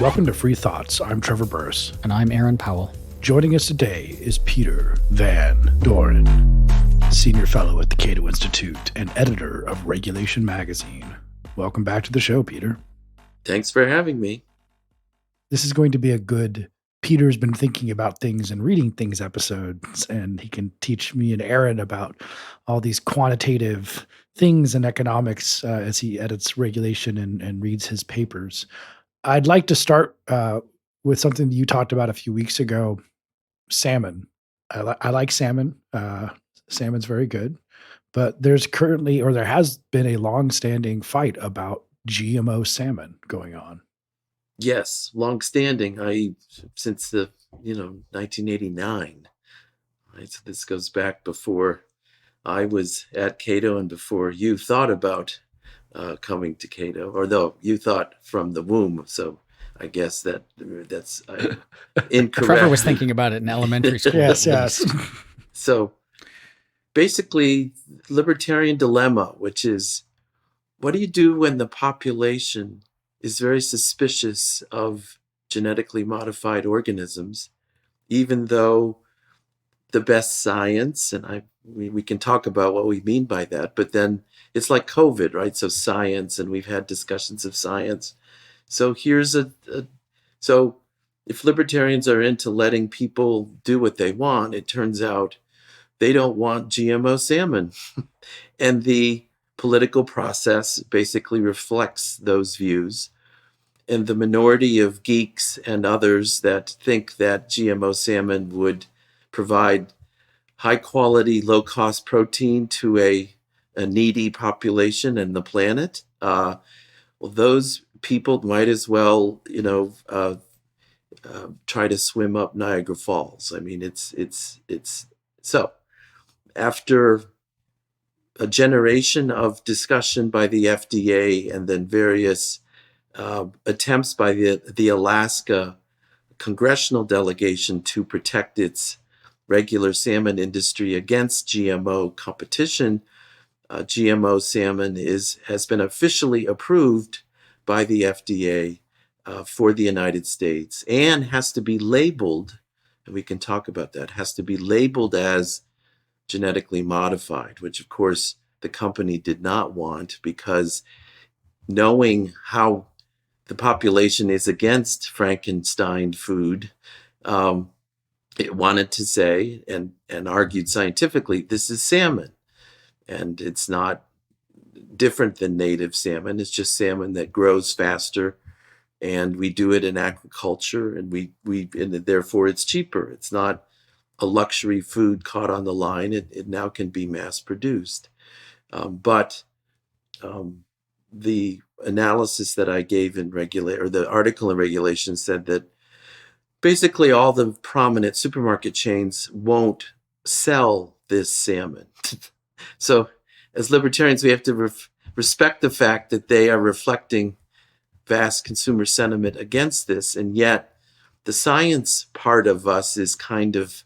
Welcome to Free Thoughts. I'm Trevor Burrus. And I'm Aaron Powell. Joining us today is Peter Van Doren, Senior Fellow at the Cato Institute and editor of Regulation Magazine. Welcome back to the show, Peter. Thanks for having me. This is going to be a good Peter's been thinking about things and reading things episodes, and he can teach me and Aaron about all these quantitative things in economics as he edits regulation and reads his papers. I'd like to start with something that you talked about a few weeks ago, salmon. I like salmon. Salmon's very good. But there's currently, or there has been a long-standing fight about GMO salmon going on. Yes, long-standing. Since the 1989. Right, so this goes back before I was at Cato and before you thought about coming to Cato, or though you thought from the womb. So I guess that's incorrect. Trevor was thinking about it in elementary school. Yes. So basically, libertarian dilemma, which is, what do you do when the population is very suspicious of genetically modified organisms, even though the best science, and we can talk about what we mean by that, but then it's like COVID, right? So science, and we've had discussions of science. So so if libertarians are into letting people do what they want, it turns out they don't want GMO salmon. And the political process basically reflects those views. And the minority of geeks and others that think that GMO salmon would provide high quality, low cost protein to a needy population and the planet, well, those people might as well, try to swim up Niagara Falls. I mean, it's so after a generation of discussion by the FDA and then various attempts by the Alaska congressional delegation to protect its regular salmon industry against GMO competition, GMO salmon has been officially approved by the FDA for the United States and has to be labeled, and we can talk about that, has to be labeled as genetically modified, which of course the company did not want, because knowing how the population is against Frankenstein food, it wanted to say and argued scientifically, this is salmon. And it's not different than native salmon. It's just salmon that grows faster. And we do it in agriculture, and and therefore it's cheaper. It's not a luxury food caught on the line. It now can be mass produced. But the analysis that I gave in the article in Regulation said that basically all the prominent supermarket chains won't sell this salmon. So as libertarians, we have to respect the fact that they are reflecting vast consumer sentiment against this. And yet the science part of us is kind of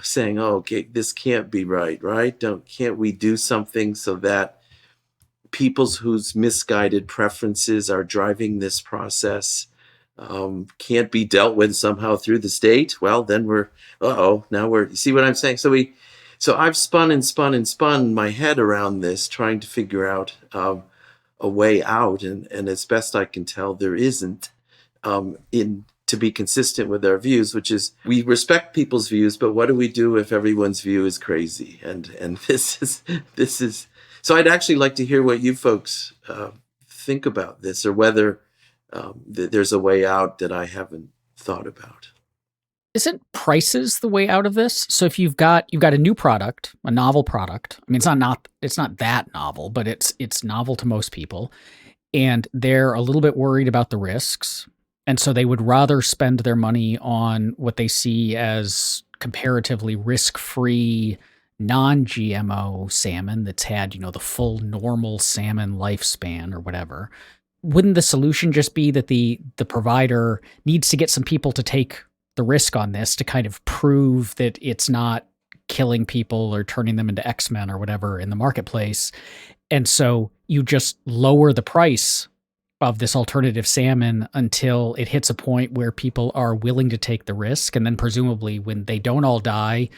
saying, oh, okay, this can't be right? Can't we do something so that people's whose misguided preferences are driving this process can't be dealt with somehow through the state? Well, then you see what I'm saying? So I've spun my head around this, trying to figure out a way out. And as best I can tell, there isn't, to be consistent with our views, which is we respect people's views, but what do we do if everyone's view is crazy? And this is, so I'd actually like to hear what you folks think about this, or whether there's a way out that I haven't thought about. Isn't prices the way out of this? So if you've got a new product, a novel product, I mean, it's not that novel, but it's novel to most people, and they're a little bit worried about the risks. And so they would rather spend their money on what they see as comparatively risk-free, non-GMO salmon that's had, the full normal salmon lifespan or whatever. Wouldn't the solution just be that the provider needs to get some people to take the risk on this to kind of prove that it's not killing people or turning them into X-Men or whatever in the marketplace? And so you just lower the price this alternative salmon until it hits a point where people are willing to take the risk. And then presumably when they don't all die,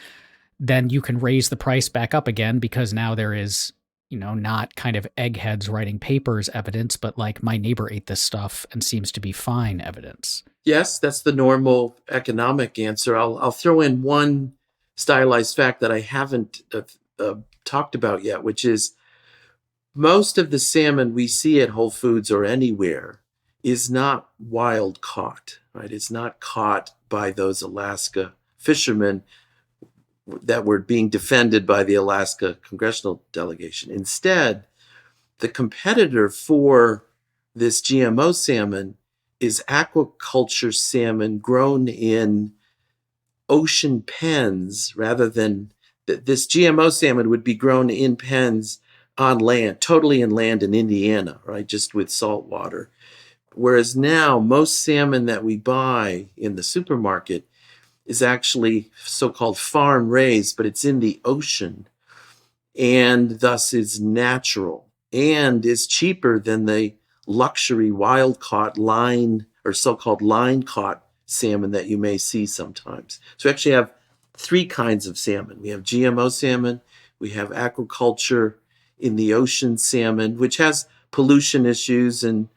then you can raise the price back up again, because now there is, not kind of eggheads writing papers evidence, but like my neighbor ate this stuff and seems to be fine evidence. Yes, that's the normal economic answer. I'll throw in one stylized fact that I haven't talked about yet, which is most of the salmon we see at Whole Foods or anywhere is not wild caught, right? It's not caught by those Alaska fishermen that were being defended by the Alaska congressional delegation. Instead, the competitor for this GMO salmon is aquaculture salmon grown in ocean pens, rather than this GMO salmon would be grown in pens on land, totally inland in Indiana, right? Just with salt water. Whereas now most salmon that we buy in the supermarket is actually so-called farm raised, but it's in the ocean and thus is natural and is cheaper than the luxury wild caught line or so-called line caught salmon that you may see sometimes. So we actually have three kinds of salmon. We have GMO salmon, we have aquaculture in the ocean salmon, which has pollution issues, and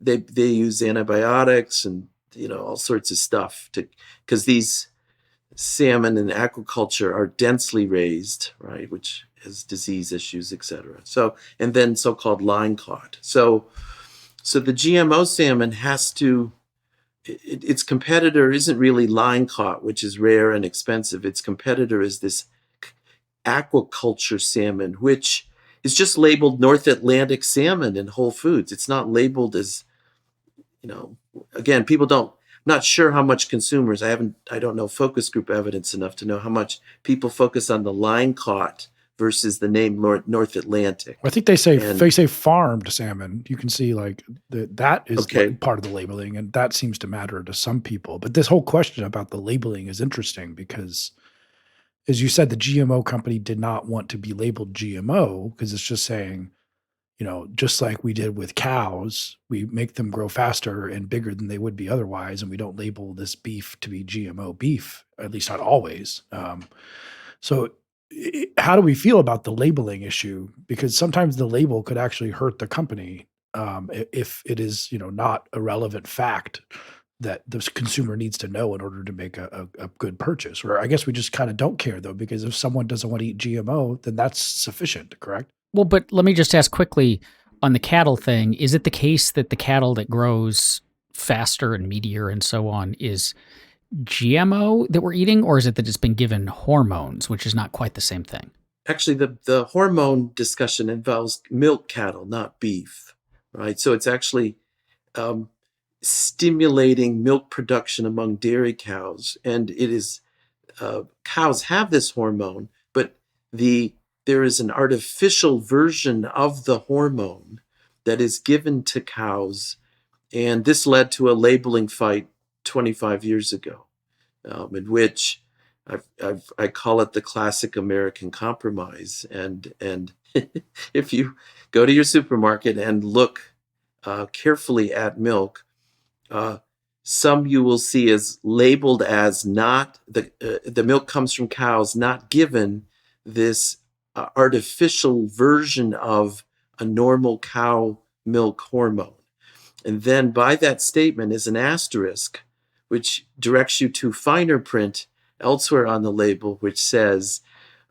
they use antibiotics and all sorts of stuff because these salmon in aquaculture are densely raised, right, which has disease issues, etc. So, and then so-called line caught. So the GMO salmon has to, its competitor isn't really line caught, which is rare and expensive. Its competitor is this aquaculture salmon, which is just labeled North Atlantic salmon in Whole Foods. It's not labeled as, again, not sure how much consumers, I don't know focus group evidence enough to know how much people focus on the line caught versus the name North Atlantic. I think they say farmed salmon. You can see like that is part of the labeling, and that seems to matter to some people. But this whole question about the labeling is interesting because, as you said, the GMO company did not want to be labeled GMO because it's just saying, just like we did with cows, we make them grow faster and bigger than they would be otherwise, and we don't label this beef to be GMO beef, at least not always. So how do we feel about the labeling issue? Because sometimes the label could actually hurt the company if it is, not a relevant fact that the consumer needs to know in order to make a good purchase. Or I guess we just kind of don't care, though, because if someone doesn't want to eat GMO, then that's sufficient, correct? Well, but let me just ask quickly on the cattle thing. Is it the case that the cattle that grows faster and meatier and so on is GMO that we're eating, or is it that it's been given hormones, which is not quite the same thing? Actually, the hormone discussion involves milk cattle, not beef, right? So it's actually stimulating milk production among dairy cows. And it is, cows have this hormone, but there is an artificial version of the hormone that is given to cows. And this led to a labeling fight 25 years ago, in which I call it the classic American compromise. And if you go to your supermarket and look carefully at milk, some you will see is labeled as not the milk comes from cows not given this artificial version of a normal cow milk hormone. And then by that statement is an asterisk, which directs you to finer print elsewhere on the label, which says,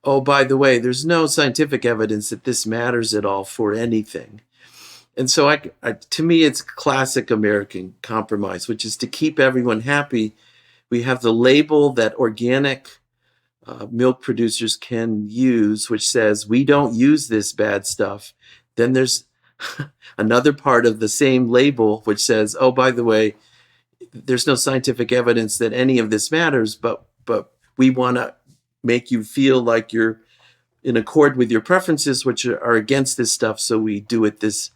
oh, by the way, there's no scientific evidence that this matters at all for anything. And so to me, it's classic American compromise, which is to keep everyone happy. We have the label that organic milk producers can use, which says we don't use this bad stuff. Then there's another part of the same label which says, oh, by the way, there's no scientific evidence that any of this matters, but we want to make you feel like you're in accord with your preferences, which are against this stuff. So we do it this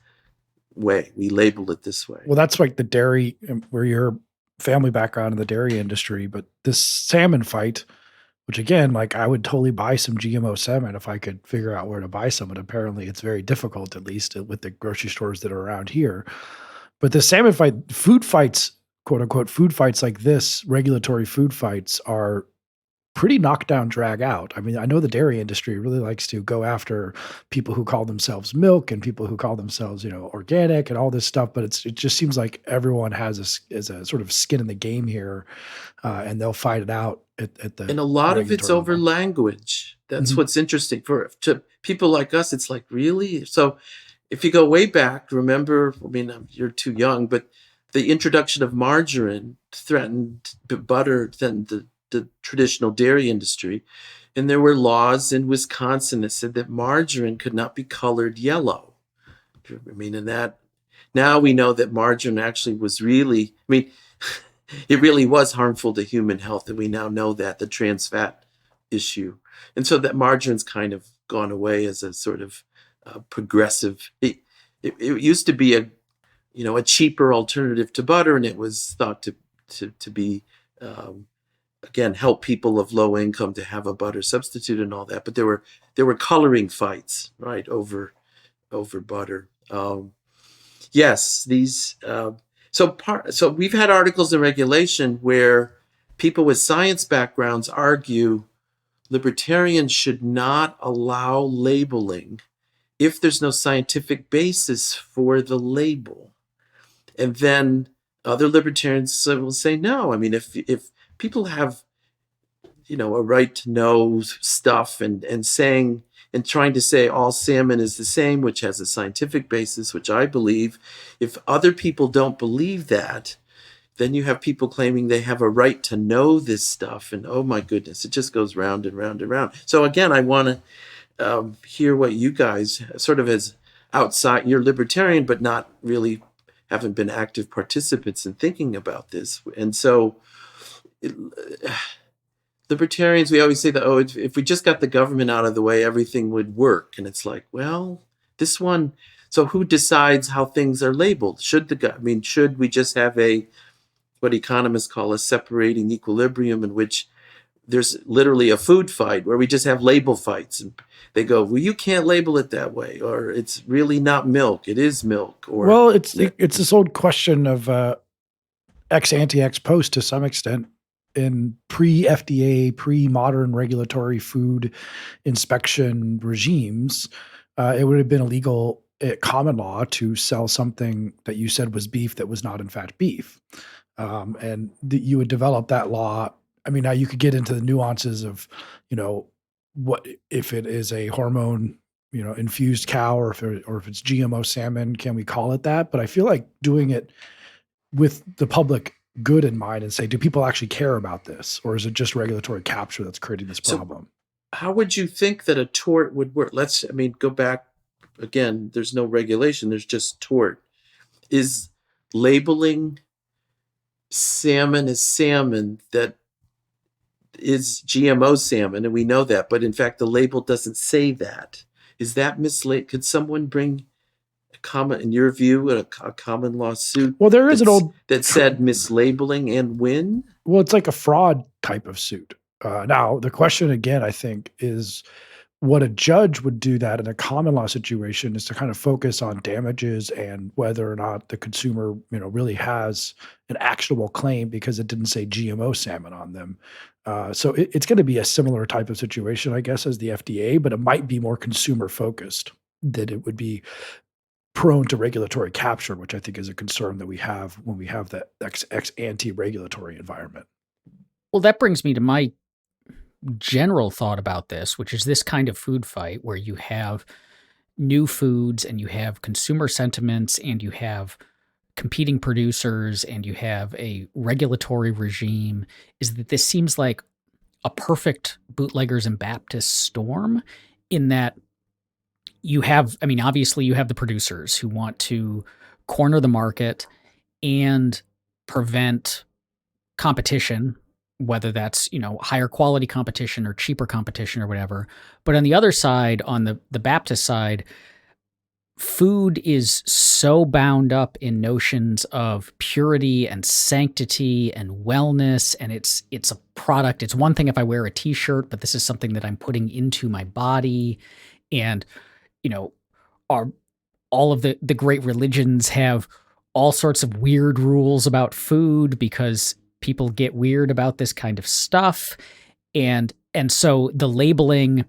way. We label it this way. Well, that's like the dairy, where your family background in the dairy industry, but this salmon fight, which again, like I would totally buy some GMO salmon if I could figure out where to buy some, but apparently it's very difficult, at least with the grocery stores that are around here. But the salmon fight, food fights, quote unquote, food fights like this, regulatory food fights are pretty knockdown, drag out. I mean, I know the dairy industry really likes to go after people who call themselves milk and people who call themselves, organic and all this stuff. But it just seems like everyone has a sort of skin in the game here, and they'll fight it out at the. And a lot of it's regulatory over level. language. That's Mhm. what's interesting to people like us. It's like, really? So if you go way back, remember, I mean, you're too young, but the introduction of margarine threatened butter, threatened the traditional dairy industry. And there were laws in Wisconsin that said that margarine could not be colored yellow. I mean, and that now we know that margarine actually was really, I mean, it really was harmful to human health. And we now know that, the trans fat issue. And so that margarine's kind of gone away as a sort of progressive. It used to be a cheaper alternative to butter, and it was thought to be again, help people of low income to have a butter substitute and all that. But there were coloring fights, right, over butter. Yes, these. So we've had articles in Regulation where people with science backgrounds argue libertarians should not allow labeling if there's no scientific basis for the label. And then other libertarians will say no. I mean, if people have, a right to know stuff and saying and trying to say all salmon is the same, which has a scientific basis, which I believe, if other people don't believe that, then you have people claiming they have a right to know this stuff. And oh my goodness, it just goes round and round and round. So again, I want to hear what you guys sort of as outside, you're libertarian, but not really haven't been active participants in thinking about this. And so libertarians, we always say that, if we just got the government out of the way, everything would work. And it's like, well, this one, so who decides how things are labeled? Should we just have what economists call a separating equilibrium, in which there's literally a food fight where we just have label fights, and they go, well, you can't label it that way, or it's really not milk, it is milk. Or well, it's this old question of ex ante, ex post to some extent. In pre-FDA, pre-modern regulatory food inspection regimes, it would have been illegal at common law to sell something that you said was beef that was not in fact beef. And you would develop that law. I mean, now you could get into the nuances of, what if it is a hormone, infused cow, or if it's GMO salmon, can we call it that? But I feel like doing it with the public good in mind and say, do people actually care about this, or is it just regulatory capture that's creating this problem? So how would you think that a tort would work? Go back again. There's no regulation. There's just tort. Is labeling salmon as salmon that is GMO salmon, and we know that, but in fact the label doesn't say that. Is that mislabeled? Could someone bring in your view, a common lawsuit? Well, there is that said mislabeling and win. Well, it's like a fraud type of suit. Now, the question again, I think, is what a judge would do that in a common law situation is to kind of focus on damages and whether or not the consumer, really has an actionable claim because it didn't say GMO salmon on them. So it's going to be a similar type of situation, I guess, as the FDA, but it might be more consumer focused than it would be prone to regulatory capture, which I think is a concern that we have when we have that ex ante regulatory environment. Well, that brings me to my general thought about this, which is this kind of food fight where you have new foods and you have consumer sentiments and you have competing producers and you have a regulatory regime, is that this seems like a perfect bootleggers and Baptist storm, in that you have, obviously you have the producers who want to corner the market and prevent competition, whether that's, higher quality competition or cheaper competition or whatever. But on the other side, on the Baptist side, food is so bound up in notions of purity and sanctity and wellness, and it's a product. It's one thing if I wear a t-shirt, but this is something that I'm putting into my body. And all of the great religions have all sorts of weird rules about food because people get weird about this kind of stuff. And so the labeling,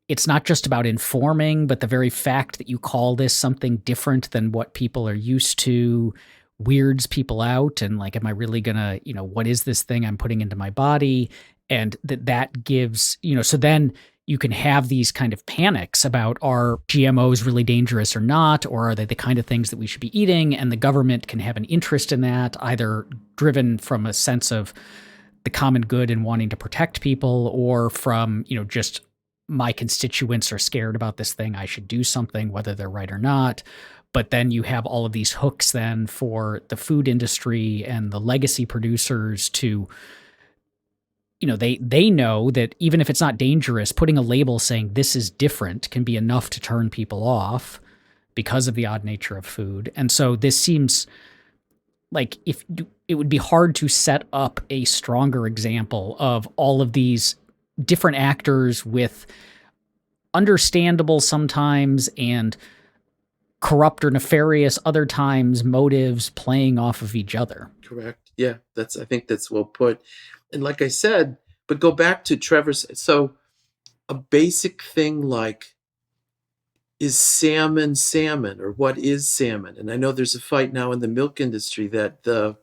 it's not just about informing, but the very fact that you call this something different than what people are used to weirds people out. And like, am I really gonna, what is this thing I'm putting into my body? And that gives, so then you can have these kind of panics about, are GMOs really dangerous or not? Or are they the kind of things that we should be eating? And the government can have an interest in that, either driven from a sense of the common good and wanting to protect people, or from, just my constituents are scared about this thing, I should do something, whether they're right or not. But then you have all of these hooks then for the food industry and the legacy producers to, they know that even if it's not dangerous, putting a label saying this is different can be enough to turn people off because of the odd nature of food. And so this seems like it would be hard to set up a stronger example of all of these different actors with understandable sometimes and corrupt or nefarious other times motives playing off of each other. Correct. Yeah, I think that's well put. And like I said, but go back to Trevor's. So a basic thing like, is salmon, or what is salmon? And I know there's a fight now in the milk industry that the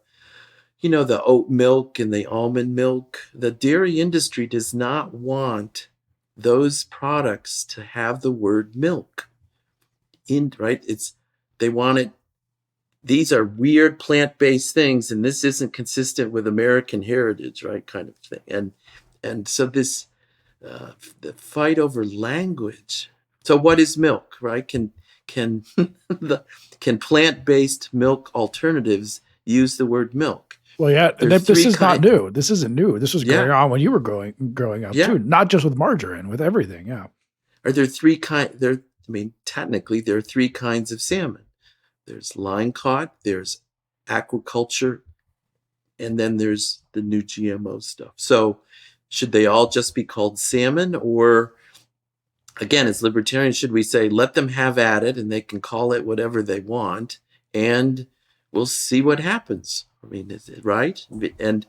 oat milk and the almond milk, the dairy industry does not want those products to have the word milk in, right? They want it. These are weird plant-based things, and this isn't consistent with American heritage, right? Kind of thing. And so this, the fight over language. So what is milk, right? Can plant-based milk alternatives use the word milk? Well, yeah, this is not new. This isn't new. This was going on when you were growing up too, not just with margarine, with everything. Yeah. Are there three kinds? Technically, there are three kinds of salmon. There's line caught, there's aquaculture, and then there's the new GMO stuff. So should they all just be called salmon? Or, again, as libertarians, should we say, let them have at it and they can call it whatever they want and we'll see what happens? I mean, is it right? And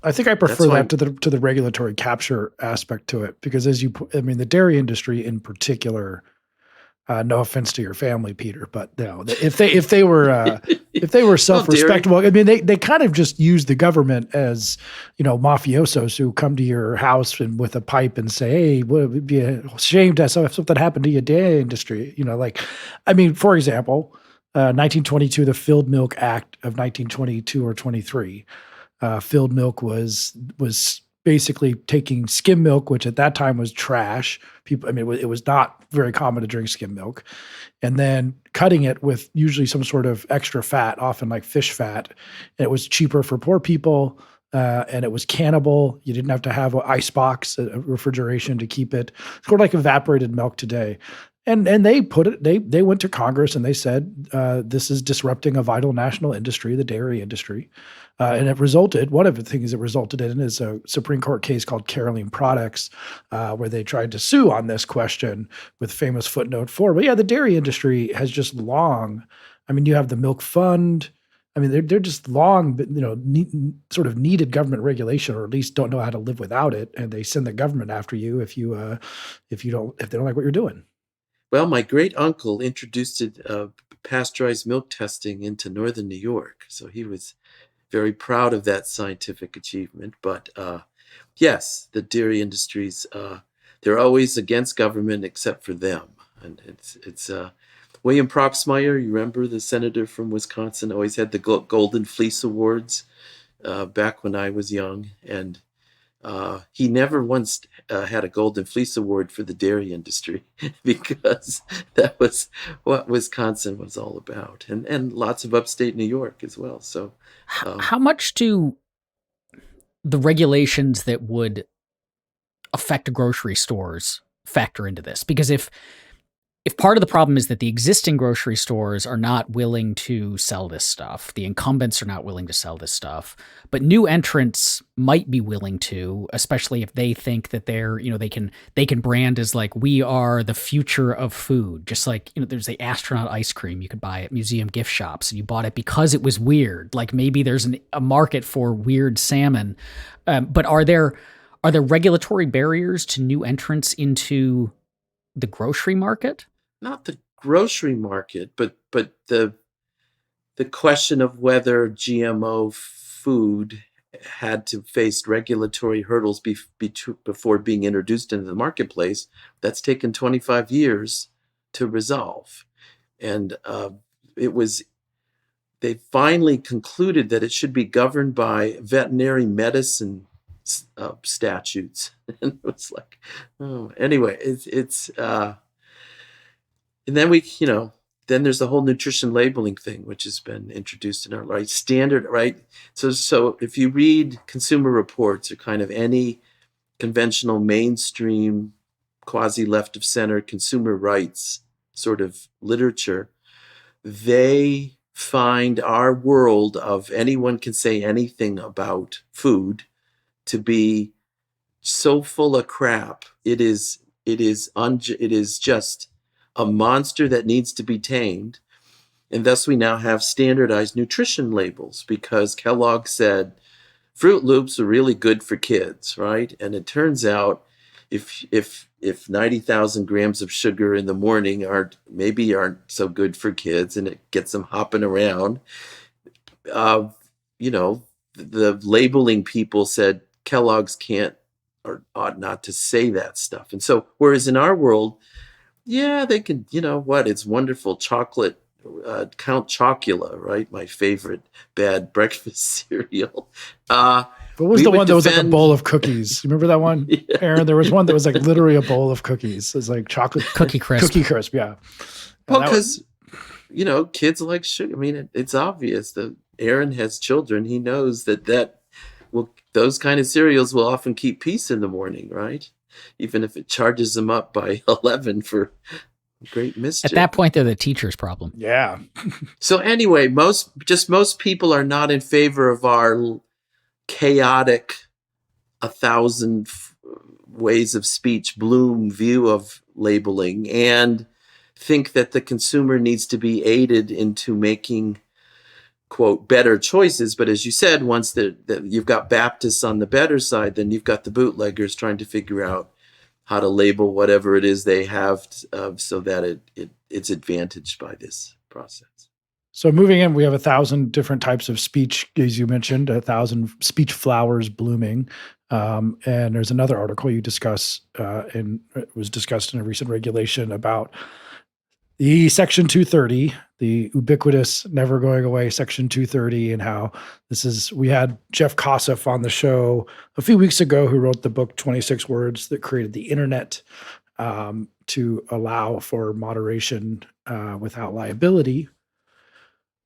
I think I prefer that to the regulatory capture aspect to it, because the dairy industry in particular, no offense to your family, Peter, but no, if they were self-respectable, I mean, they kind of just use the government as, mafiosos who come to your house and with a pipe and say, hey, would be a shame to have something happen to your dairy industry. For example, 1922, the Filled Milk Act of 1922 or 23, filled milk was basically taking skim milk, which at that time was trash. It was not very common to drink skim milk, and then cutting it with usually some sort of extra fat, often like fish fat. And it was cheaper for poor people, and it was cannable. You didn't have to have an ice box, a refrigeration to keep it. It's sort of like evaporated milk today. And they they went to Congress and they said, this is disrupting a vital national industry, the dairy industry. And one of the things it resulted in is a Supreme Court case called Caroline Products, where they tried to sue on this question with famous footnote 4. But yeah, the dairy industry has just long, you have the milk fund. They're just long, sort of needed government regulation, or at least don't know how to live without it. And they send the government after you if they don't like what you're doing. Well, my great uncle introduced pasteurized milk testing into northern New York. So he was very proud of that scientific achievement. But yes, the dairy industries, they're always against government except for them. And it's William Proxmire, you remember the senator from Wisconsin, always had the Golden Fleece Awards back when I was young. And he never once had a Golden Fleece Award for the dairy industry because that was what Wisconsin was all about, and lots of upstate New York as well. So, how much do the regulations that would affect grocery stores factor into this? Because if if part of the problem is that the existing grocery stores are not willing to sell this stuff, the incumbents are not willing to sell this stuff, but new entrants might be willing to, especially if they think that they can brand as like, we are the future of food. Just like, there's the astronaut ice cream you could buy at museum gift shops, and you bought it because it was weird. Like maybe there's a market for weird salmon. But are there regulatory barriers to new entrants into the grocery market? Not the grocery market, but the question of whether GMO food had to face regulatory hurdles before being introduced into the marketplace. That's taken 25 years to resolve. And they finally concluded that it should be governed by veterinary medicine statutes. And it was like, oh, anyway, it's and then then there's the whole nutrition labeling thing, which has been introduced in our standard, right? So if you read Consumer Reports or kind of any conventional mainstream quasi left of center consumer rights sort of literature, they find our world of anyone can say anything about food to be so full of crap. It is just a monster that needs to be tamed. And thus we now have standardized nutrition labels because Kellogg said Fruit Loops are really good for kids, right? And it turns out if 90,000 grams of sugar in the morning aren't so good for kids, and it gets them hopping around, the labeling people said Kellogg's can't or ought not to say that stuff. And so, whereas in our world, yeah, they can, it's wonderful chocolate, Count Chocula, right? My favorite bad breakfast cereal. What was the one that was like a bowl of cookies? You remember that one, yeah. Aaron? There was one that was like literally a bowl of cookies. It was like chocolate cookie crisp. Cookie crisp, yeah. Well, because kids like sugar. I mean, it's obvious that Aaron has children. He knows those kind of cereals will often keep peace in the morning, right? Even if it charges them up by 11 for great mischief. At that point, they're the teacher's problem. Yeah. So anyway, most people are not in favor of our chaotic 1,000 ways of speech Bloom view of labeling, and think that the consumer needs to be aided into making, quote, better choices. But as you said, once that you've got Baptists on the better side, then you've got the bootleggers trying to figure out how to label whatever it is they have so that it's advantaged by this process. So moving in, we have 1,000 different types of speech, as you mentioned, 1,000 speech flowers blooming. And there's another article you discuss, and it was discussed in a recent regulation about the Section 230, the ubiquitous, never going away Section 230, and how we had Jeff Kossoff on the show a few weeks ago, who wrote the book 26 Words That Created the Internet, to allow for moderation without liability.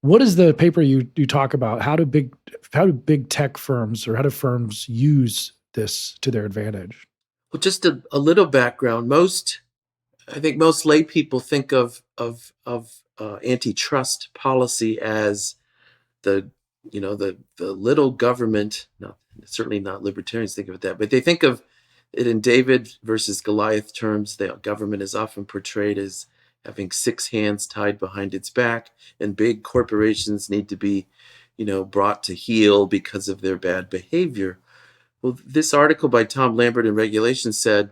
What is the paper you talk about? How do big tech firms, or how do firms use this to their advantage? Well, just a little background. I think most lay people think of antitrust policy as the little government. No, certainly not libertarians think of it that, but they think of it in David versus Goliath terms. The government is often portrayed as having 6 hands tied behind its back, and big corporations need to be, brought to heel because of their bad behavior. Well, this article by Tom Lambert in Regulation said,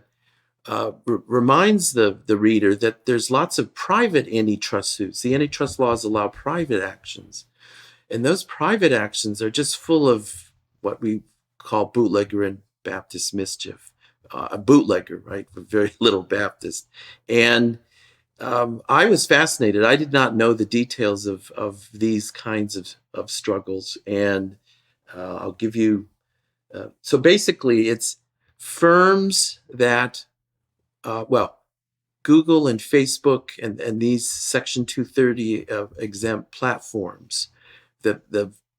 reminds the reader that there's lots of private antitrust suits. The antitrust laws allow private actions, and those private actions are just full of what we call bootlegger and Baptist mischief. A bootlegger, right, with very little Baptist. And I was fascinated. I did not know the details of these kinds of struggles. And I'll give you, so basically it's firms that, Google and Facebook and these Section 230 exempt platforms,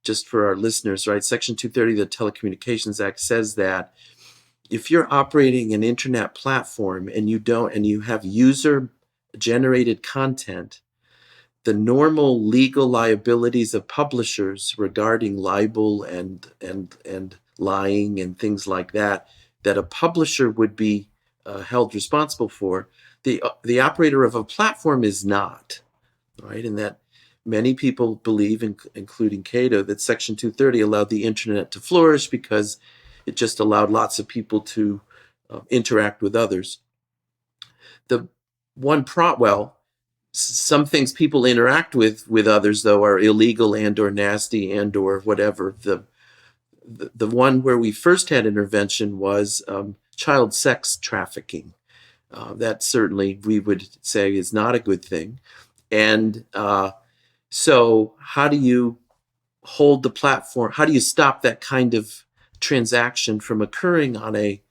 just for our listeners, right? Section 230 of the Telecommunications Act says that if you're operating an internet platform and you have user generated content, the normal legal liabilities of publishers regarding libel and lying and things like that a publisher would be held responsible for, the operator of a platform is not, right? And that many people believe, including Cato, that Section 230 allowed the internet to flourish because it just allowed lots of people to interact with others. The one some things people interact with others, though, are illegal and or nasty and or whatever. The one where we first had intervention was child sex trafficking. That certainly we would say is not a good thing. And so how do you hold the platform? How do you stop that kind of transaction from occurring on a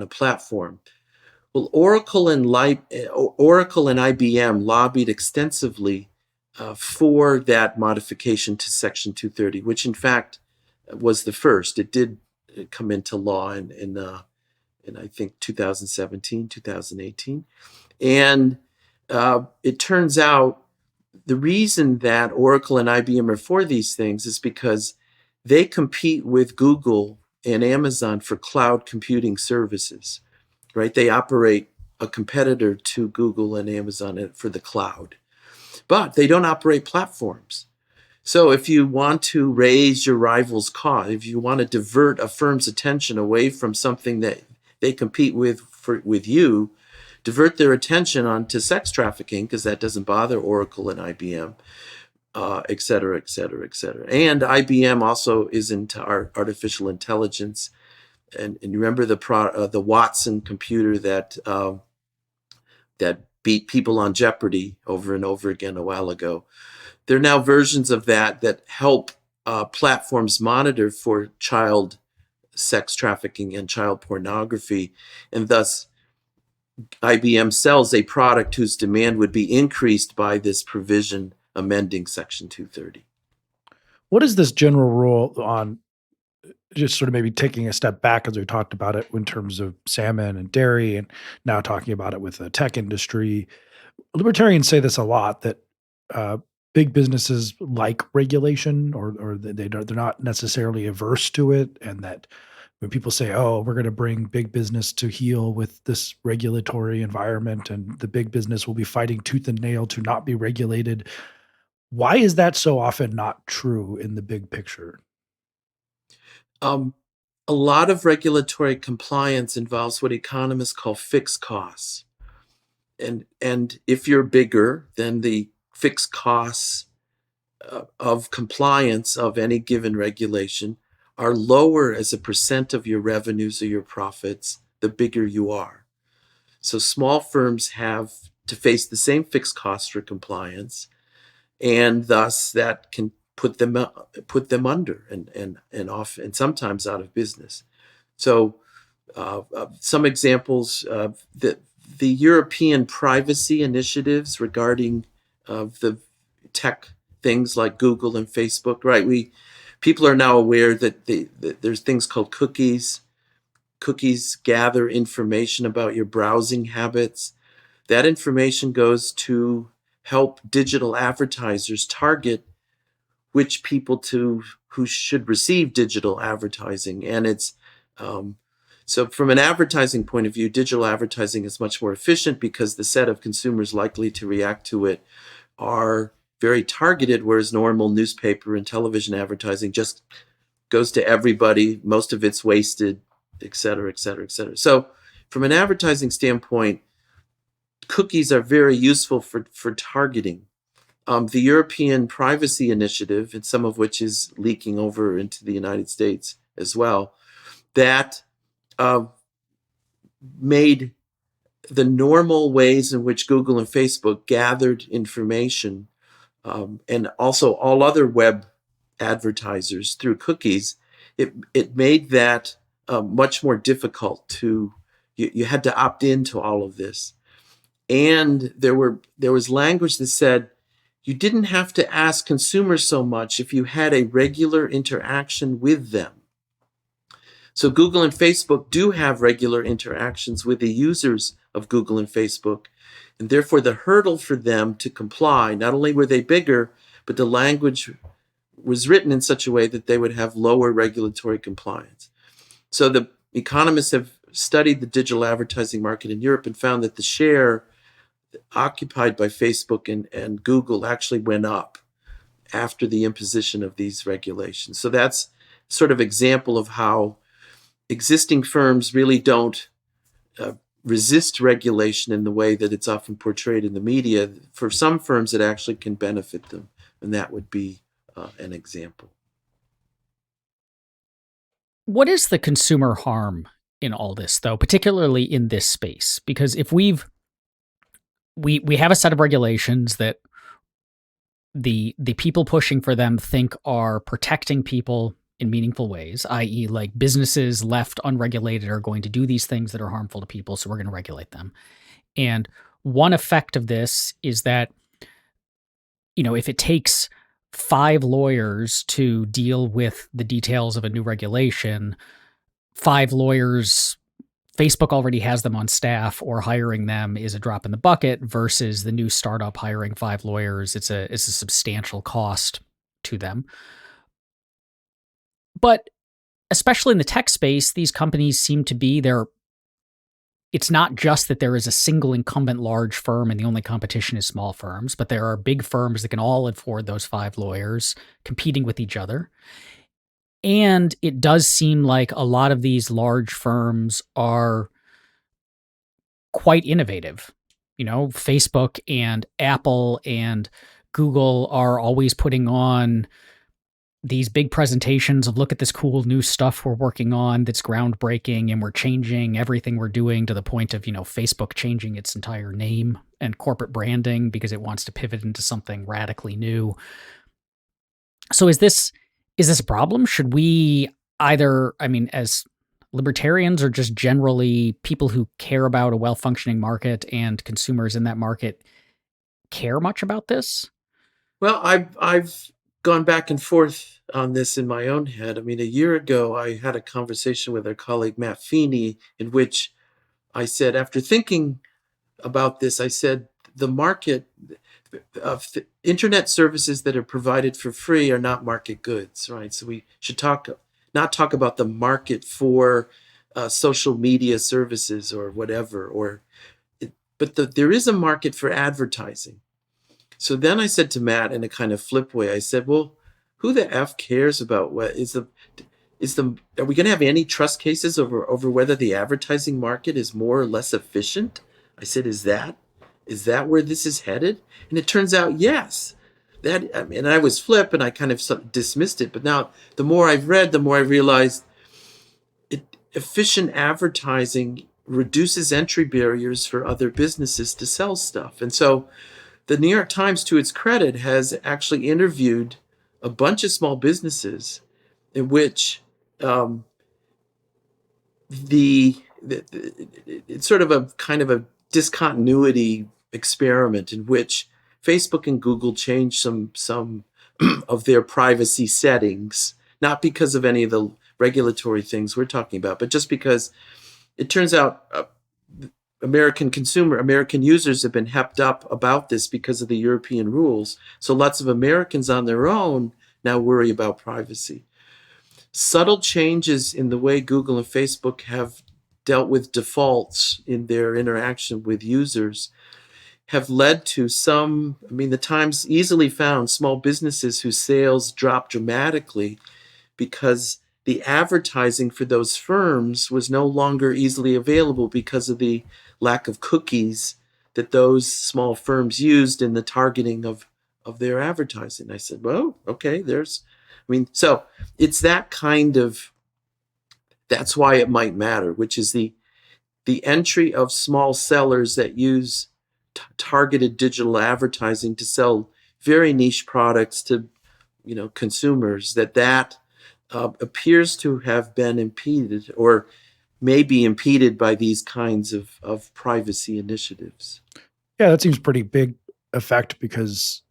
platform? Well, Oracle and IBM lobbied extensively for that modification to Section 230, which in fact was the first. It did come into law in I think 2017, 2018. And it turns out the reason that Oracle and IBM are for these things is because they compete with Google and Amazon for cloud computing services. Right? They operate a competitor to Google and Amazon for the cloud, but they don't operate platforms. So if you want to raise your rival's cost, if you want to divert a firm's attention away from something that they compete with you, divert their attention onto sex trafficking, because that doesn't bother Oracle and IBM, et cetera, et cetera, et cetera. And IBM also is into artificial intelligence. And you remember the Watson computer that beat people on Jeopardy over and over again a while ago. There are now versions of that help platforms monitor for child sex trafficking and child pornography, and thus IBM sells a product whose demand would be increased by this provision amending Section 230. What is this general rule on, just sort of maybe taking a step back, as we talked about it in terms of salmon and dairy, and now talking about it with the tech industry? Libertarians say this a lot, that big businesses like regulation, or they're not necessarily averse to it, and that when people say, "Oh, we're going to bring big business to heel with this regulatory environment, and the big business will be fighting tooth and nail to not be regulated," why is that so often not true in the big picture? A lot of regulatory compliance involves what economists call fixed costs. And if you're bigger, then the fixed costs of compliance of any given regulation are lower as a percent of your revenues or your profits the bigger you are. So small firms have to face the same fixed costs for compliance, and thus that can put them under and off, and sometimes out of business. So some examples: the European privacy initiatives regarding the tech things like Google and Facebook. Right, people are now aware that there's things called cookies. Cookies gather information about your browsing habits. That information goes to help digital advertisers target which people who should receive digital advertising. And it's so from an advertising point of view, digital advertising is much more efficient because the set of consumers likely to react to it are very targeted, whereas normal newspaper and television advertising just goes to everybody. Most of it's wasted, et cetera, et cetera, et cetera. So from an advertising standpoint, cookies are very useful for targeting. The European Privacy Initiative, and some of which is leaking over into the United States as well, that made the normal ways in which Google and Facebook gathered information, and also all other web advertisers through cookies, it made that much more difficult to, you had to opt into all of this. And there was language that said you didn't have to ask consumers so much if you had a regular interaction with them. So Google and Facebook do have regular interactions with the users of Google and Facebook. And therefore, the hurdle for them to comply, not only were they bigger, but the language was written in such a way that they would have lower regulatory compliance. So the economists have studied the digital advertising market in Europe and found that the share occupied by Facebook and Google actually went up after the imposition of these regulations. So that's sort of example of how existing firms really don't resist regulation in the way that it's often portrayed in the media. For some firms, it actually can benefit them, and that would be an example. What is the consumer harm in all this, though, particularly in this space? Because if we have a set of regulations that the people pushing for them think are protecting people in meaningful ways, i.e., like businesses left unregulated are going to do these things that are harmful to people, so we're going to regulate them. And one effect of this is that, if it takes 5 lawyers to deal with the details of a new regulation, 5 lawyers, Facebook already has them on staff, or hiring them is a drop in the bucket, versus the new startup hiring 5 lawyers. It's a substantial cost to them. But especially in the tech space, these companies seem to be there. It's not just that there is a single incumbent large firm and the only competition is small firms, but there are big firms that can all afford those 5 lawyers competing with each other. And it does seem like a lot of these large firms are quite innovative. Facebook and Apple and Google are always putting on these big presentations of, look at this cool new stuff we're working on that's groundbreaking, and we're changing everything we're doing, to the point of, Facebook changing its entire name and corporate branding because it wants to pivot into something radically new. So is this a problem? Should we either, as libertarians or just generally people who care about a well-functioning market and consumers in that market, care much about this? Well, I've gone back and forth on this in my own head. A year ago, I had a conversation with our colleague Matt Feeney, in which I said, after thinking about this, I said, the market of internet services that are provided for free are not market goods, right? So we should not talk about the market for social media services or whatever, but there is a market for advertising. So then I said to Matt, in a kind of flip way, I said, well, who the F cares about what are we going to have antitrust cases over whether the advertising market is more or less efficient? I said, is that where this is headed? And it turns out, yes. And I was flip and I kind of dismissed it. But now the more I've read, the more I realized efficient advertising reduces entry barriers for other businesses to sell stuff. And so the New York Times, to its credit, has actually interviewed a bunch of small businesses in which it's sort of a kind of a discontinuity experiment in which Facebook and Google changed some of their privacy settings, not because of any of the regulatory things we're talking about, but just because it turns out American users have been hepped up about this because of the European rules. So lots of Americans on their own now worry about privacy. Subtle changes in the way Google and Facebook have dealt with defaults in their interaction with users have led to the Times easily found small businesses whose sales dropped dramatically because the advertising for those firms was no longer easily available because of the lack of cookies that those small firms used in the targeting of their advertising. I said, well, okay, so it's that kind of, that's why it might matter, which is the entry of small sellers that use targeted digital advertising to sell very niche products to, consumers, that appears to have been impeded or may be impeded by these kinds of privacy initiatives. Yeah, that seems pretty big effect, because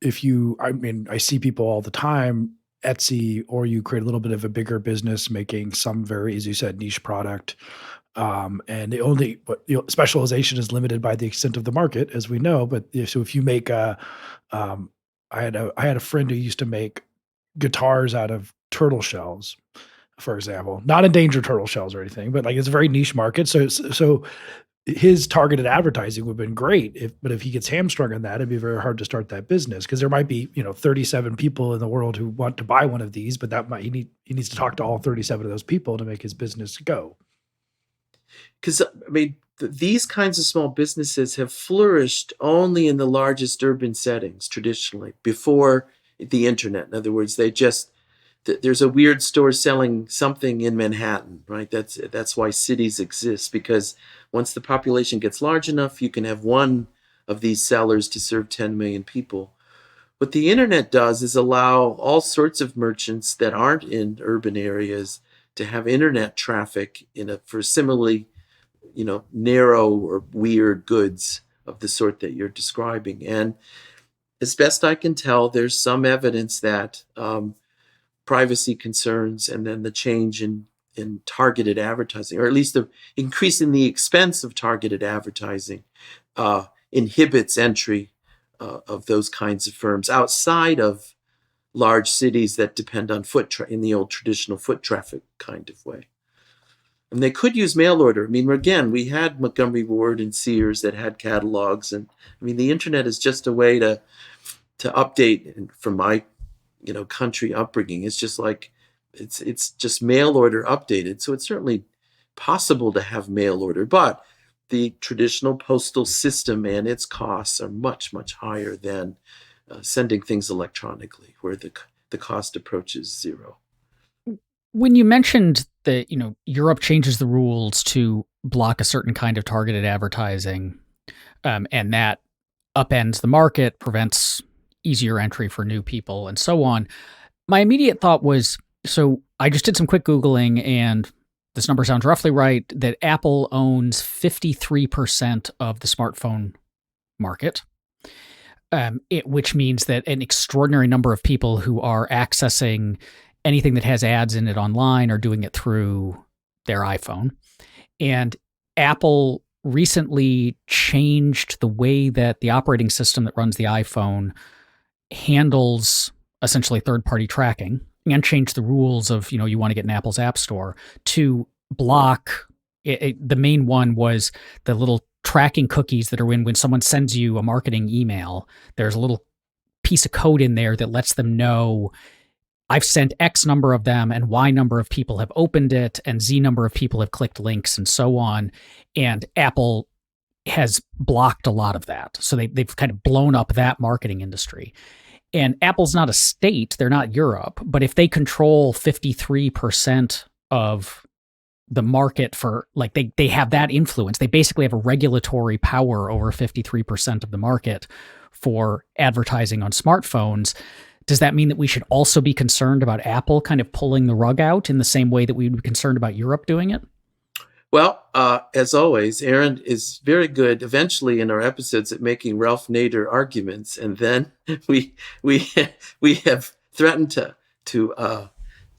I see people all the time Etsy, or you create a little bit of a bigger business making some very, as you said, niche product. And the only specialization is limited by the extent of the market, as we know. But so if you make um, I had a friend who used to make guitars out of turtle shells, for example, not endangered turtle shells or anything, but like it's a very niche market. So his targeted advertising would have been great, but if he gets hamstrung on that, it'd be very hard to start that business because there might be 37 people in the world who want to buy one of these, but he needs to talk to all 37 of those people to make his business go. Because I mean, these kinds of small businesses have flourished only in the largest urban settings traditionally before the internet. In other words, there's a weird store selling something in Manhattan, right? That's why cities exist, because once the population gets large enough, you can have one of these sellers to serve 10 million people. What the internet does is allow all sorts of merchants that aren't in urban areas to have internet traffic for similarly, narrow or weird goods of the sort that you're describing. And as best I can tell, there's some evidence that privacy concerns and then the change in targeted advertising, or at least the increase in the expense of targeted advertising, inhibits entry of those kinds of firms outside of large cities that depend on in the old traditional foot traffic kind of way. And they could use mail order. I mean, again, we had Montgomery Ward and Sears that had catalogs, and I mean, the internet is just a way to update. And from my country upbringing, it's just like it's just mail order updated. So it's certainly possible to have mail order, but the traditional postal system and its costs are much, much higher than sending things electronically, where the cost approaches zero. When you mentioned that, Europe changes the rules to block a certain kind of targeted advertising, and that upends the market, prevents easier entry for new people, and so on, my immediate thought was, so I just did some quick Googling, and this number sounds roughly right, that Apple owns 53% of the smartphone market, which means that an extraordinary number of people who are accessing anything that has ads in it online are doing it through their iPhone. And Apple recently changed the way that the operating system that runs the iPhone handles essentially third-party tracking, and changed the rules of, you want to get in Apple's App Store to block the main one was the little tracking cookies that are when someone sends you a marketing email, there's a little piece of code in there that lets them know I've sent X number of them and Y number of people have opened it and Z number of people have clicked links and so on. And Apple has blocked a lot of that. So they've kind of blown up that marketing industry. And Apple's not a state, they're not Europe, but if they control 53% of the market for, like, they have that influence, they basically have a regulatory power over 53% of the market for advertising on smartphones. Does that mean that we should also be concerned about Apple kind of pulling the rug out in the same way that we would be concerned about Europe doing it? Well, as always, Aaron is very good eventually in our episodes at making Ralph Nader arguments, and then we have threatened to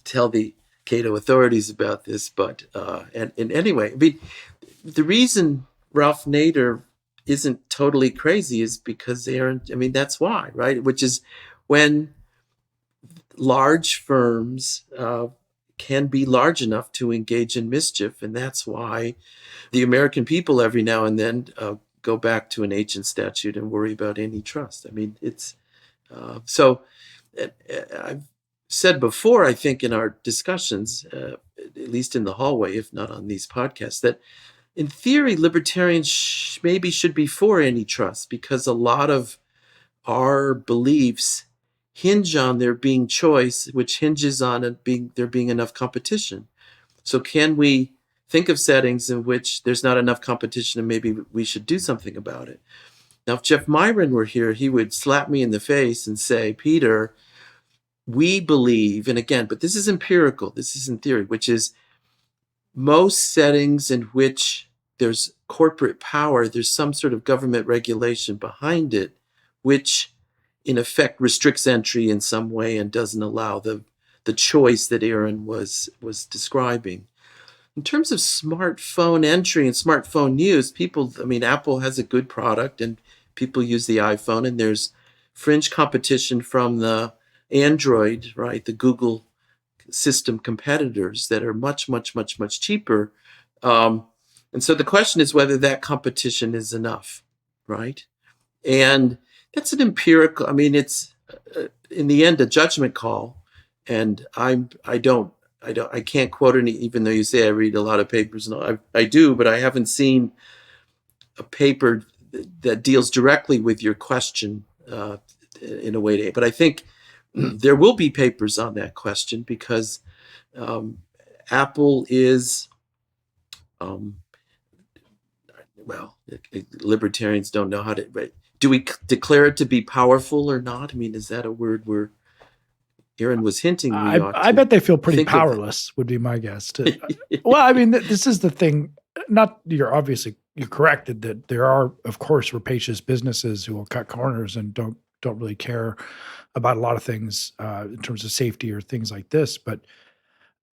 tell the Cato authorities about this. But and anyway, I mean, the reason Ralph Nader isn't totally crazy is because Aaron. I mean, that's why, right? Which is when large firms can be large enough to engage in mischief. And that's why the American people every now and then go back to an ancient statute and worry about antitrust. I mean, it's so I've said before, I think in our discussions, at least in the hallway, if not on these podcasts, that in theory, libertarians maybe should be for antitrust, because a lot of our beliefs hinge on there being choice, which hinges on there being enough competition. So can we think of settings in which there's not enough competition and maybe we should do something about it? Now, if Jeff Myron were here, he would slap me in the face and say, Peter, we believe, and again, but this is empirical, this isn't theory, which is most settings in which there's corporate power, there's some sort of government regulation behind it, which in effect restricts entry in some way and doesn't allow the the choice that Aaron was describing. In terms of smartphone entry and smartphone use, Apple has a good product and people use the iPhone, and there's fringe competition from the Android, right? The Google system competitors that are much, much, much, much cheaper. And so the question is whether that competition is enough, right? And that's an empirical, it's in the end a judgment call. And I can't quote any, even though you say I read a lot of papers, and I do, but I haven't seen a paper that deals directly with your question in a way. But I think there will be papers on that question because Apple is, libertarians don't know how to, right? Do we declare it to be powerful or not? Is that a word where Aaron was hinting? I bet they feel pretty powerless, would be my guess. This is the thing. You're correct that there are, of course, rapacious businesses who will cut corners and don't really care about a lot of things in terms of safety or things like this. But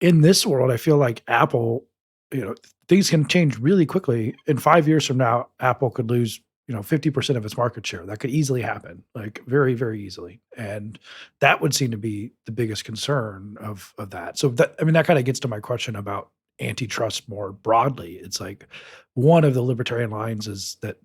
in this world, I feel like Apple, things can change really quickly. In 5 years from now, Apple could lose 50% of its market share. That could easily happen, like very, very easily. And that would seem to be the biggest concern of that. So that kind of gets to my question about antitrust more broadly. It's like one of the libertarian lines is that,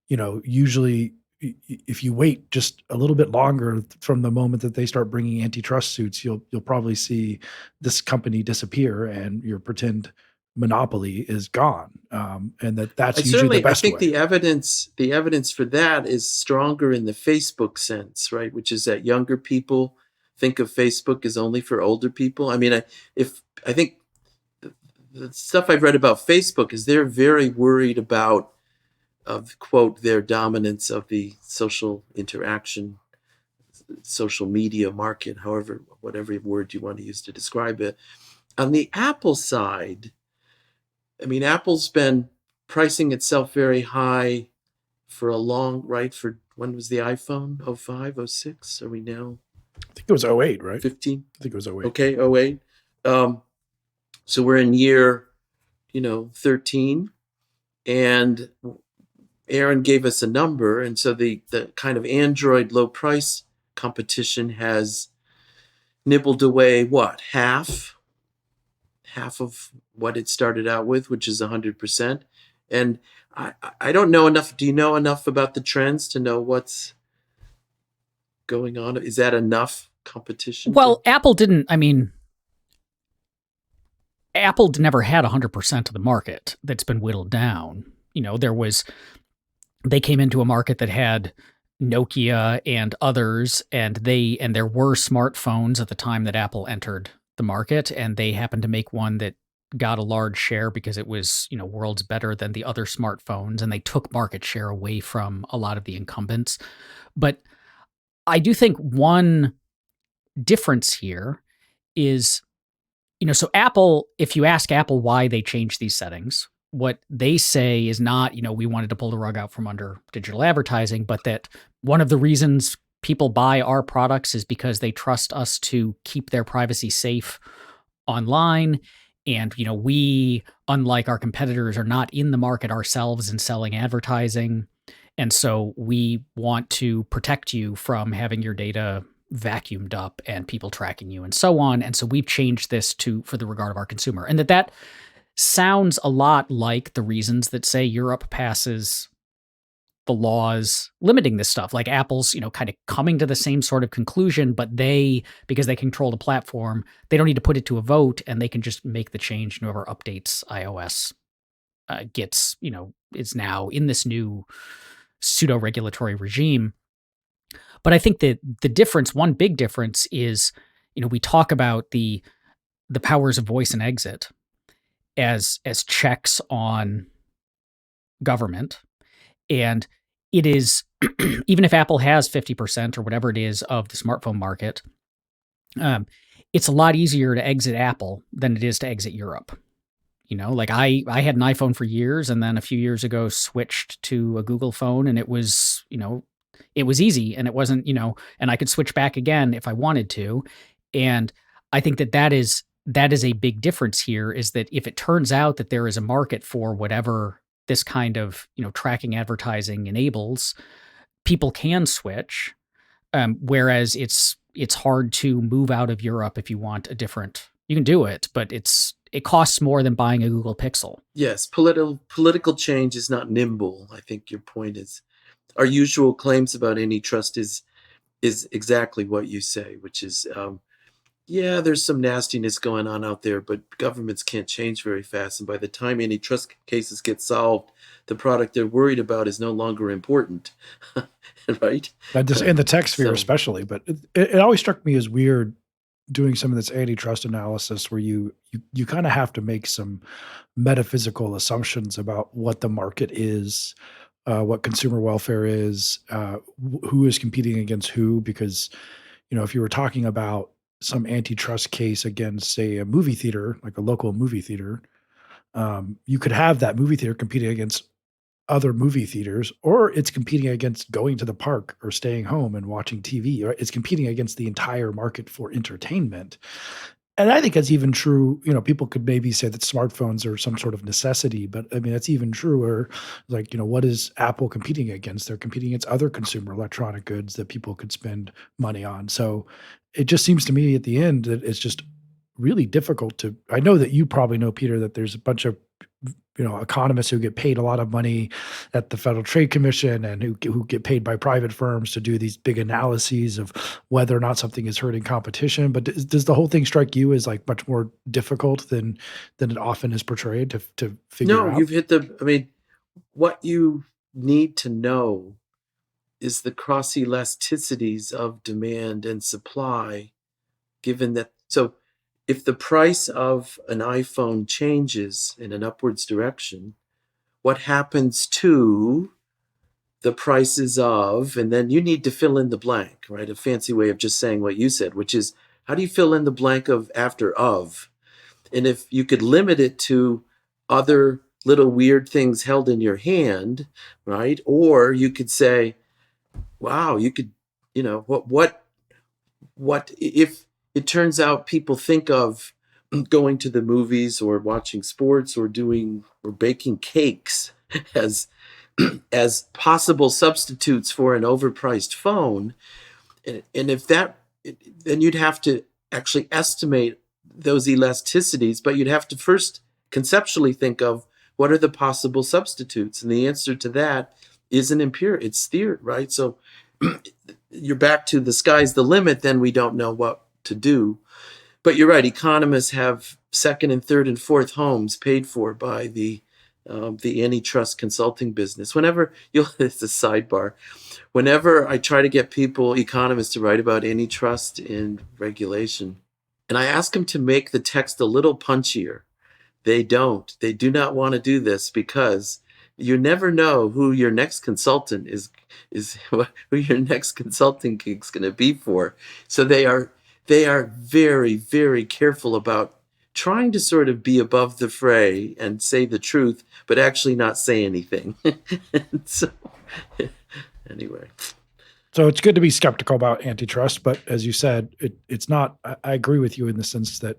usually if you wait just a little bit longer from the moment that they start bringing antitrust suits, you'll probably see this company disappear and your pretend monopoly is gone, and that's usually the best way. I think the evidence for that is stronger in the Facebook sense, right? Which is that younger people think of Facebook as only for older people. I think the stuff I've read about Facebook is they're very worried about, quote, their dominance of the social interaction, social media market, whatever word you want to use to describe it. On the Apple side, Apple's been pricing itself very high for a long, right? For when was the iPhone? 05, 06? Are we now? I think it was 08, right? 15? I think it was 08. Okay, 08. So we're in year, 13. And Aaron gave us a number. And so the kind of Android low price competition has nibbled away, what, half of what it started out with, which is 100%. And I don't know enough. Do you know enough about the trends to know what's going on? Is that enough competition? Well, Apple never had 100% of the market that's been whittled down. They came into a market that had Nokia and others, and there were smartphones at the time that Apple entered the market, and they happened to make one that got a large share because it was, worlds better than the other smartphones, and they took market share away from a lot of the incumbents. But I do think one difference here is, so Apple, if you ask Apple why they changed these settings, what they say is not, we wanted to pull the rug out from under digital advertising, but that one of the reasons people buy our products is because they trust us to keep their privacy safe online. And, we, unlike our competitors, are not in the market ourselves and selling advertising. And so we want to protect you from having your data vacuumed up and people tracking you and so on. And so we've changed this for the regard of our consumer. And that sounds a lot like the reasons that, say, Europe passes the laws limiting this stuff, like Apple's, kind of coming to the same sort of conclusion, but because they control the platform, they don't need to put it to a vote, and they can just make the change. Whoever updates iOS gets, is now in this new pseudo-regulatory regime. But I think that one big difference is, we talk about the powers of voice and exit as checks on government. And it is, even if Apple has 50% or whatever it is of the smartphone market, it's a lot easier to exit Apple than it is to exit Europe. I had an iPhone for years, and then a few years ago switched to a Google phone, and it was, it was easy, and it wasn't, and I could switch back again if I wanted to. And I think that is a big difference here, is that if it turns out that there is a market for whatever this kind of, tracking advertising enables, people can switch. Whereas it's hard to move out of Europe if you want a different. You can do it, but it costs more than buying a Google Pixel. Yes, political change is not nimble. I think your point is, our usual claims about antitrust is exactly what you say, which is, yeah, there's some nastiness going on out there, but governments can't change very fast. And by the time antitrust cases get solved, the product they're worried about is no longer important, right? In the tech sphere So- especially, but it always struck me as weird doing some of this antitrust analysis where you kind of have to make some metaphysical assumptions about what the market is, what consumer welfare is, who is competing against who, because if you were talking about some antitrust case against, say, a movie theater, like a local movie theater, you could have that movie theater competing against other movie theaters, or it's competing against going to the park or staying home and watching TV, or it's competing against the entire market for entertainment. And I think that's even true. People could maybe say that smartphones are some sort of necessity, but I mean, that's even truer. Like, what is Apple competing against? They're competing against other consumer electronic goods that people could spend money on. So it just seems to me at the end that it's just really difficult to, I know that you probably know, Peter, that there's a bunch of economists who get paid a lot of money at the Federal Trade Commission and who get paid by private firms to do these big analyses of whether or not something is hurting competition. But does the whole thing strike you as like much more difficult than it often is portrayed to figure out? No, you've hit what you need to know is the cross elasticities of demand and supply, given that. So if the price of an iPhone changes in an upwards direction, what happens to the prices of, and then you need to fill in the blank, right? A fancy way of just saying what you said, which is, how do you fill in the blank of after of? And if you could limit it to other little weird things held in your hand, right? Or you could say, wow, you could, what if it turns out people think of going to the movies or watching sports or baking cakes as possible substitutes for an overpriced phone, and if that, then you'd have to actually estimate those elasticities, but you'd have to first conceptually think of what are the possible substitutes, and the answer to that isn't empirical, it's theory, right? So you're back to the sky's the limit, then we don't know what to do. But you're right, economists have second and third and fourth homes paid for by the antitrust consulting business. It's a sidebar. Whenever I try to get economists to write about antitrust and regulation, and I ask them to make the text a little punchier, they don't. They do not want to do this because you never know who your next consultant is who your next consulting gig is going to be for. So they are very, very careful about trying to sort of be above the fray and say the truth, but actually not say anything. So anyway. So it's good to be skeptical about antitrust, but as you said, it's not, I agree with you in the sense that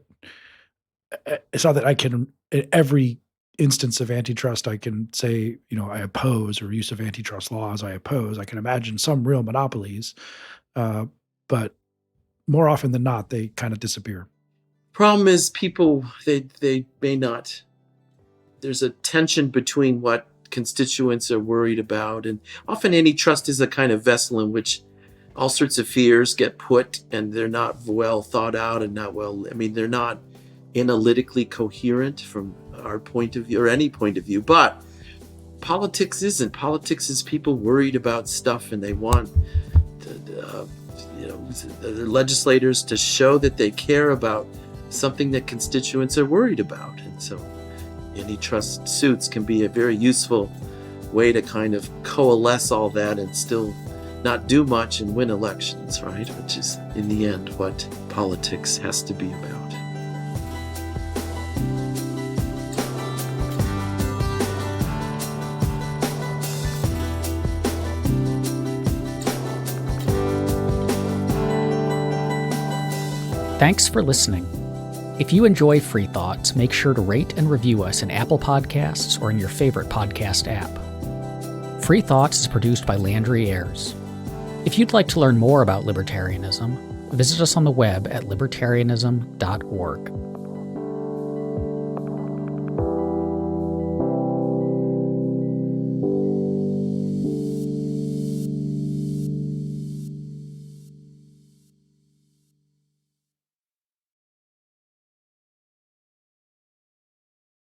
it's not that I can, in every instance of antitrust, I can say, I oppose, or use of antitrust laws, I oppose. I can imagine some real monopolies, but more often than not, they kind of disappear. Problem is, people, they may not. There's a tension between what constituents are worried about, and often antitrust is a kind of vessel in which all sorts of fears get put, and they're not well thought out and they're not analytically coherent from our point of view or any point of view. But politics isn't. Politics is people worried about stuff, and they want the legislators to show that they care about something that constituents are worried about. And so antitrust suits can be a very useful way to kind of coalesce all that and still not do much and win elections, right? Which is, in the end, what politics has to be about. Thanks for listening. If you enjoy Free Thoughts, make sure to rate and review us in Apple Podcasts or in your favorite podcast app. Free Thoughts is produced by Landry Ayers. If you'd like to learn more about libertarianism, visit us on the web at libertarianism.org.